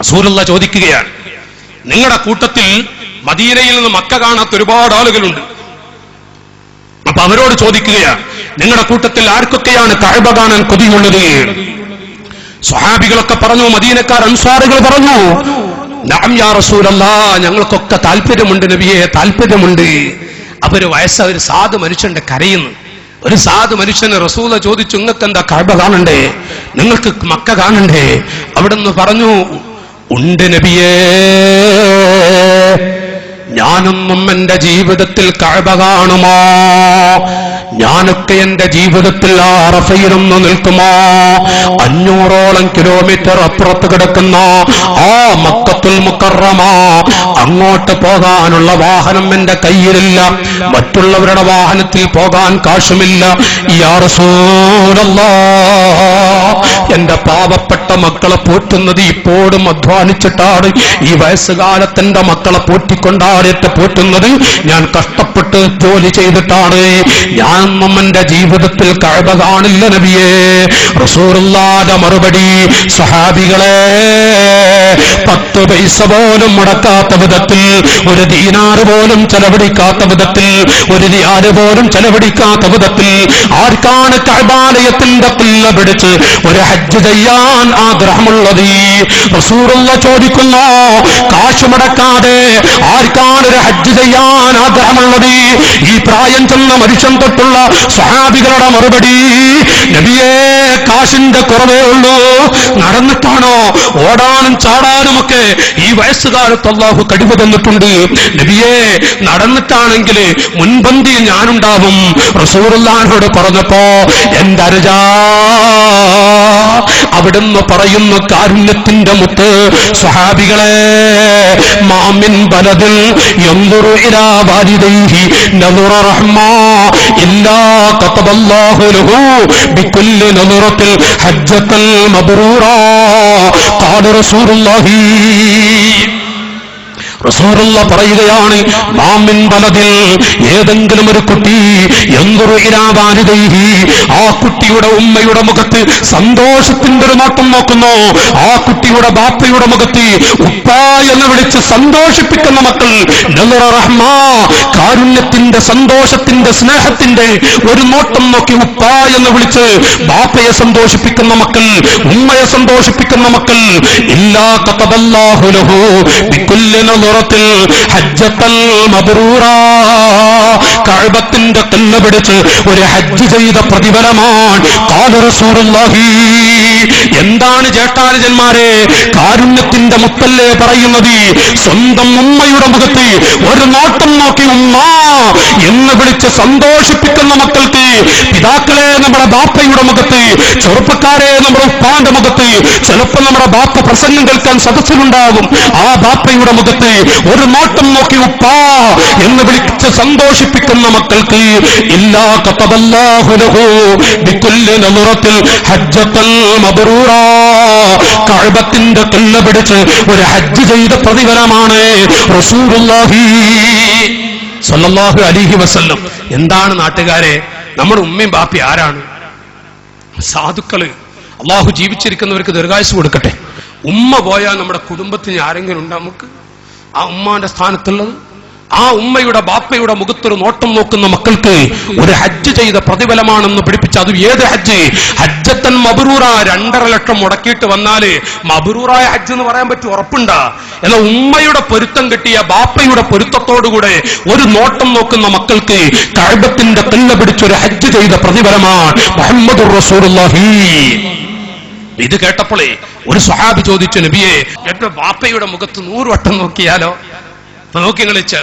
റസൂലുള്ളാഹി ചോദിക്കുകയാണ്, നിങ്ങളുടെ കൂട്ടത്തിൽ മദീനയിൽ നിന്ന് മക്ക കാണാത്ത ഒരുപാട് ആളുകളുണ്ട്. അപ്പൊ അവരോട് ചോദിക്കുകയാണ്, നിങ്ങളുടെ കൂട്ടത്തിൽ ആർക്കൊക്കെയാണ് കഅബ കാണാൻ കൊതിയുള്ളത്? സ്വഹാബികളൊക്കെ പറഞ്ഞു, മദീനക്കാർ അൻസ്വാറുകൾ പറഞ്ഞു, നഅം യാ റസൂലല്ലാഹ്, ഞങ്ങൾക്കൊക്കെ താല്പര്യമുണ്ട് നബിയെ, താല്പര്യമുണ്ട്. അപ്പൊ ഒരു സാധു മനുഷ്യന്റെ കരയുന്നു. ഒരു സാധു മനുഷ്യന് റസൂല ചോദിച്ചു, നിങ്ങൾക്ക് എന്താ കഅബ കാണണ്ടേ, നിങ്ങൾക്ക് മക്ക കാണണ്ടേ? അവിടുന്ന് പറഞ്ഞു, ഉണ്ട് നബിയേ, ഞാനൊന്നും എന്റെ ജീവിതത്തിൽ കഅബ കാണുമോ? ഞാനൊക്കെ എന്റെ ജീവിതത്തിൽ അറഫയിലൊന്ന് നിൽക്കുമോ? 500ഓളം കിലോമീറ്റർ അപ്പുറത്ത് കിടക്കുന്ന ആ മക്കത്തുൽ മുക്കറമ, അങ്ങോട്ട് പോകാനുള്ള വാഹനം എന്റെ കയ്യിലില്ല, മറ്റുള്ളവരുടെ വാഹനത്തിൽ പോകാൻ കാശുമില്ല. യാ റസൂലല്ലാഹ്, എന്റെ പാവപ്പെട്ട മക്കളെ പോറ്റുന്നത് ഇപ്പോഴും അധ്വാനിച്ചിട്ടാണ്. ഈ വയസ്സുകാലത്ത് എന്റെ മക്കളെ പോറ്റിക്കൊണ്ടാണ് പോറ്റുന്നത്. ഞാൻ കഷ്ടപ്പെട്ട് ജോലി ചെയ്തിട്ടാണ്. ഞാനൊന്നും എന്റെ ജീവിതത്തിൽ കഅബ കാണില്ല നബിയേ. റസൂലുള്ളാഹിയുടെ മറുപടി, സഹാബികളെ, 10 പൈസ പോലും മുടക്കാത്ത വിധത്തിൽ, ഒരു ദീനാർ പോലും ചെലവഴിക്കാത്ത വിധത്തിൽ, ഒരു റിയാൽ പോലും ചെലവഴിക്കാത്ത വിധത്തിൽ ആർക്കാണ് കഅബാലയത്തിന്റെ ഖില്ല പിടിച്ച് ഒരു ഹജ്ജ് ചെയ്യാൻ ആഗ്രഹമുള്ളത്? റസൂലുള്ളാഹി ചോദിക്കുന്നു, കാശ് മുടക്കാതെ ആർക്കാണ് ഒരു ഹജ്ജ് ചെയ്യാൻ ആഗ്രഹമുള്ളത്? ഈ പ്രായം ചെന്ന മനുഷ്യൻ തൊട്ടുള്ള സ്വഹാബികളുടെ മറുപടി, നബിയേ, കാശിന്റെ കുറവേ ഉള്ളൂ. നടന്നിട്ടാണോ? ഓടാനും ചാടാനുമൊക്കെ ഈ വയസ്സുകാലത്ത് അല്ലാഹു കഴിവ് തന്നിട്ടുണ്ട്. നബിയേ, നടന്നിട്ടാണെങ്കിൽ മുൻപന്തിയിൽ ഞാനുണ്ടാവും. റസൂലുള്ളാഹിനോട് പറഞ്ഞപ്പോ, എന്റെ അനുജാ, അവിടുന്ന് പറയുന്നു, കാരുണ്യത്തിന്റെ മുത്ത്, സ്വഹാബികളെ, മാമിൻ ബലദിൽ യൻദുറു ഇലാ വാലിദൈഹി നദറ റഹ്മ ഇല്ലാ കതബല്ലാഹു ലഹു ബികുല്ലി നദറത്തിൽ ഹജ്ജത്തൽ മബ്റൂറാ. ഖാല റസൂലുള്ളാഹി, റസൂലുള്ളാഹി പറയുകയാണ്, മാമിൻ ബലദിൽ, ഏതെങ്കിലും ഒരു കുട്ടി, യൻദുറു ഇലാ വാലിദൈഹി, ആ കുട്ടിയുടെ ഉമ്മയുടെ മുഖത്ത് സന്തോഷത്തിന്റെ ഒരു നോട്ടം നോക്കുന്നു. ആ കുട്ടിയുടെ ബാപ്പയുടെ മുഖത്ത് ഉപ്പ എന്ന് വിളിച്ച് സന്തോഷിപ്പിക്കുന്ന മക്കൾ, നദറ റഹ്മ, കാരുണ്യത്തിന്റെ, സന്തോഷത്തിന്റെ, സ്നേഹത്തിന്റെ ഒരു നോട്ടം നോക്കി ഉപ്പ എന്ന് വിളിച്ച് ബാപ്പയെ സന്തോഷിപ്പിക്കുന്ന മക്കൾ, ഉമ്മയെ സന്തോഷിപ്പിക്കുന്ന മക്കൾ, ഇല്ലാ കതബല്ലാഹു ലഹു ബികുല്ലി നദറത്തിൽ ഹജ്ജത്തൽ മബ്റൂറാ, കഅബത്തിന്റെ ഖില്ല പിടിച്ച് ഒരു ഹജ്ജ് ചെയ്ത പ്രതിഫലമാണ്. ഖാല റസൂലുള്ളാഹി, എന്താണ് ജേഷ്ഠാനുജന്മാരെ, കാരുണ്യത്തിന്റെ മുത്തല്ലേ പറയുന്നത്? സ്വന്തം ഉമ്മയുടെ മുഖത്ത് ഒരു നോട്ടം നോക്കി ഉമ്മ എന്ന് വിളിച്ച് സന്തോഷിപ്പിക്കുന്ന മക്കൾക്ക്, പിതാക്കളെ നമ്മുടെ ബാപ്പയുടെ മുഖത്ത്, ചെറുപ്പക്കാരെ നമ്മുടെ ഉപ്പാന്റെ മുഖത്ത്, ചിലപ്പോൾ നമ്മുടെ ബാപ്പ പ്രസംഗം കേൾക്കാൻ സദസ്സിലുണ്ടാകും, ആ ബാപ്പയുടെ മുഖത്ത് ഒരു നോട്ടം നോക്കി ഉപ്പ എന്ന് വിളിച്ച് സന്തോഷിപ്പിക്കുന്ന മക്കൾക്ക്, ഇല്ലാ കതബല്ലാഹു ലഹു ബികുല്ലി നദറത്തിൽ ഹജ്ജത്തൽ മബ്റൂറാ, കഅബത്തിന്റെ ഖില്ല പിടിച്ച് ഒരു ഹജ്ജ് ചെയ്ത പ്രതിഫലമാണ്. റസൂലുള്ളാഹി സ്വല്ലല്ലാഹു അലൈഹി വസല്ലം. എന്താണ് നാട്ടുകാരെ, നമ്മുടെ ഉമ്മയും ബാപ്പി ആരാണ്? സാധുക്കള്. അള്ളാഹു ജീവിച്ചിരിക്കുന്നവർക്ക് ദീർഘായുസ്സ് കൊടുക്കട്ടെ. ഉമ്മ പോയാൽ നമ്മുടെ കുടുംബത്തിന് ആരെങ്കിലും ഉണ്ടോ നമുക്ക് ആ ഉമ്മാന്റെ സ്ഥാനത്തുള്ളത്? ആ ഉമ്മയുടെ ബാപ്പയുടെ മുഖത്തൊരു നോട്ടം നോക്കുന്ന മക്കൾക്ക് ഒരു ഹജ്ജ് ചെയ്ത പ്രതിഫലമാണെന്ന് പഠിപ്പിച്ച, അത് ഏത് ഹജ്ജ്? ഹജ്ജത്തൻ മബ്റൂറ. 2.5 ലക്ഷം മുടക്കിയിട്ട് വന്നാല് മബ്റൂറായ ഹജ്ജ് എന്ന് പറയാൻ പറ്റും? ഉറപ്പുണ്ടാ? എന്നാൽ ഉമ്മയുടെ പൊരുത്തം കിട്ടിയ ബാപ്പയുടെ പൊരുത്തത്തോടുകൂടെ ഒരു നോട്ടം നോക്കുന്ന മക്കൾക്ക് കഅബത്തിന്റെ ഖില്ല പിടിച്ചൊരു ഹജ്ജ് ചെയ്ത പ്രതിഫലമാണ് മുഹമ്മദുർ റസൂലുള്ളാഹി. ഇത് കേട്ടപ്പോഴേ ഒരു സ്വഹാബി ചോദിച്ചു, നബിയെ, എന്റെ ബാപ്പയുടെ മുഖത്ത് 100 വട്ടം നോക്കിയാലോ? നോക്കി കളിച്ച്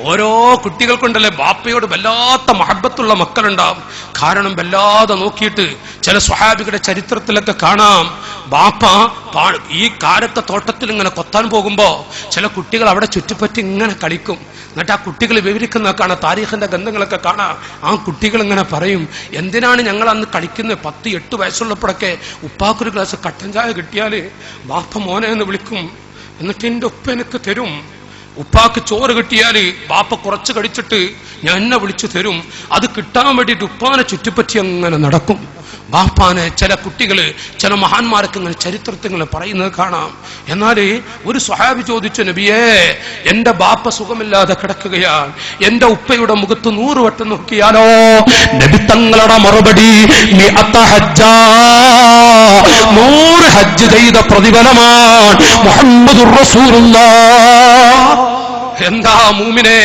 ഓരോ കുട്ടികൾക്കുണ്ടല്ലേ ബാപ്പയോട് വല്ലാത്ത മഹബത്തുള്ള മക്കളുണ്ടാവും. കാരണം വല്ലാതെ നോക്കിയിട്ട് ചില സ്വഹാബികളുടെ ചരിത്രത്തിലൊക്കെ കാണാം, ബാപ്പ ഈ കാരക്ക തോട്ടത്തിൽ ഇങ്ങനെ കൊത്താൻ പോകുമ്പോ ചില കുട്ടികൾ അവിടെ ചുറ്റിപ്പറ്റി ഇങ്ങനെ കളിക്കും. എന്നിട്ട് ആ കുട്ടികൾ വിവരിക്കുന്ന കാണാം, താരീഖിന്റെ ഗന്ധങ്ങളൊക്കെ കാണാം. ആ കുട്ടികൾ ഇങ്ങനെ പറയും, എന്തിനാണ് ഞങ്ങൾ അന്ന് കളിക്കുന്നത്? 10-8 വയസ്സുള്ളപ്പോഴൊക്കെ ഉപ്പാക്കൊരു ഗ്ലാസ് കട്ടൻ ചായ കിട്ടിയാല് ബാപ്പ മോനെ എന്ന് വിളിക്കും. എന്നിട്ട് എന്റെ ഉപ്പ എനിക്ക് തരും. ഉപ്പാക്ക് ചോറ് കിട്ടിയാല് ബാപ്പ കുറച്ച് കടിച്ചിട്ട് ഞാൻ എന്നെ വിളിച്ചു തരും. അത് കിട്ടാൻ വേണ്ടിയിട്ട് ഉപ്പാനെ ചുറ്റിപ്പറ്റി അങ്ങനെ നടക്കും. ബാപ്പാനെ ചില കുട്ടികള്, ചില മഹാന്മാരൊക്കെ ഇങ്ങനെ ചരിത്രത്തിൽ പറയുന്നത് കാണാം. എന്നാല് ഒരു സ്വഹാബി ചോദിച്ചു, നബിയേ, എന്റെ ബാപ്പ സുഖമില്ലാതെ കിടക്കുകയാണ്, എന്റെ ഉപ്പയുടെ മുഖത്ത് 100 വട്ടം നോക്കിയാലോ? നബി തങ്ങളുടെ മറുപടി, 100 ഹജ്ജ് ചെയ്ത പ്രതിഫലമാണ് മുഹമ്മദുർ റസൂലുള്ളാഹ്. എന്താ മൂമിനെ,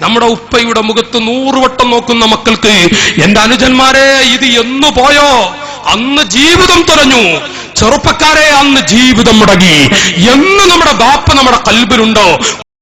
നമ്മുടെ ഉപ്പയുടെ മുഖത്ത് 100 വട്ടം നോക്കുന്ന മക്കൾക്ക്, എന്റെ അനുജന്മാരെ, ഇത് എന്നു പോയോ? അന്ന് ജീവിതം തുറഞ്ഞു. ചെറുപ്പക്കാരെ, അന്ന് ജീവിതം മുടങ്ങി. എന്ന് നമ്മുടെ ബാപ്പ നമ്മുടെ കൽബിലുണ്ടോ,